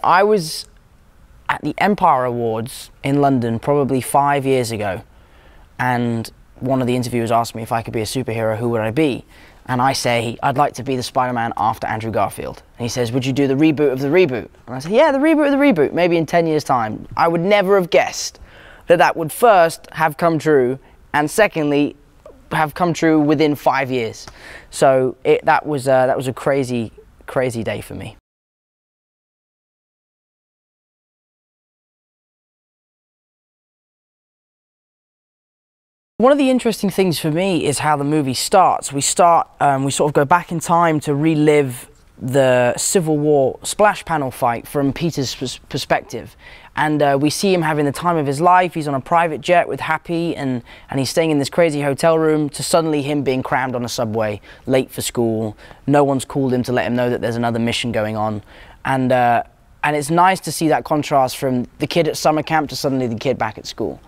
I was at the Empire Awards in London probably 5 years ago, and one of the interviewers asked me if I could be a superhero, who would I be? And I say, I'd like to be the Spider-Man after Andrew Garfield. And he says, would you do the reboot of the reboot? And I said, yeah, the reboot of the reboot, maybe in 10 years' time. I would never have guessed that that would first have come true, and secondly, have come true within 5 years. So that was a crazy, crazy day for me. One of the interesting things for me is how the movie starts. We sort of go back in time to relive the Civil War splash panel fight from Peter's perspective. And we see him having the time of his life. He's on a private jet with Happy, and he's staying in this crazy hotel room, to suddenly him being crammed on a subway, late for school. No one's called him to let him know that there's another mission going on. And it's nice to see that contrast from the kid at summer camp to suddenly the kid back at school.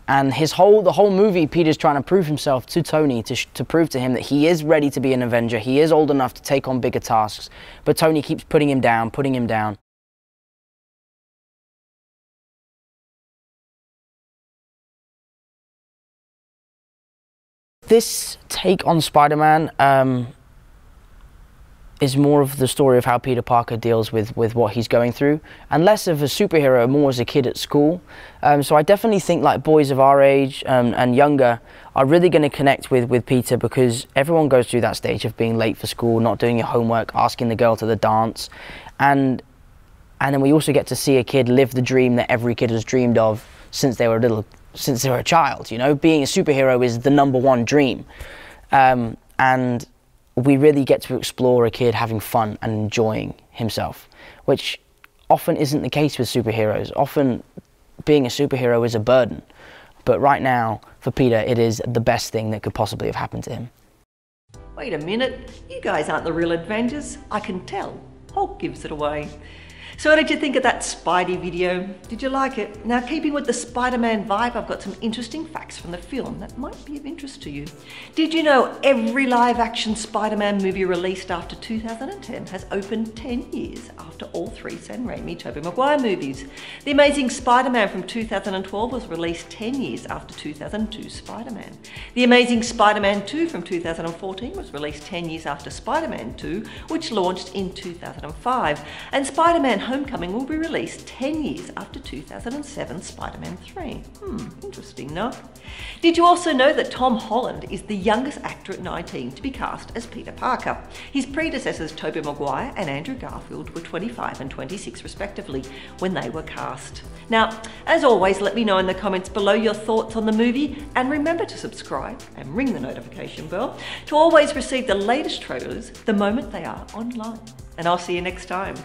And the whole movie, Peter's trying to prove himself to Tony, to prove to him that he is ready to be an Avenger. He is old enough to take on bigger tasks. But Tony keeps putting him down, putting him down. This take on Spider-Man is more of the story of how Peter Parker deals with what he's going through, and less of a superhero, more as a kid at school. So I definitely think like boys of our age and younger are really going to connect with Peter, because everyone goes through that stage of being late for school, not doing your homework, asking the girl to the dance, and then we also get to see a kid live the dream that every kid has dreamed of since they were a child. You know, being a superhero is the #1 dream, and we really get to explore a kid having fun and enjoying himself, which often isn't the case with superheroes. Often being a superhero is a burden, but right now for Peter it is the best thing that could possibly have happened to him. Wait a minute, you guys aren't the real Avengers. I can tell. Hulk gives it away. So what did you think of that Spidey video? Did you like it? Now, keeping with the Spider-Man vibe, I've got some interesting facts from the film that might be of interest to you. Did you know every live-action Spider-Man movie released after 2010 has opened 10 years after all 3 Sam Raimi, Tobey Maguire movies? The Amazing Spider-Man from 2012 was released 10 years after 2002 Spider-Man. The Amazing Spider-Man 2 from 2014 was released 10 years after Spider-Man 2, which launched in 2005. And Spider-Man Homecoming will be released 10 years after 2007 Spider-Man 3. Interesting, no? Did you also know that Tom Holland is the youngest actor at 19 to be cast as Peter Parker? His predecessors Tobey Maguire and Andrew Garfield were 25 and 26 respectively when they were cast. Now, as always, let me know in the comments below your thoughts on the movie, and remember to subscribe and ring the notification bell to always receive the latest trailers the moment they are online. And I'll see you next time.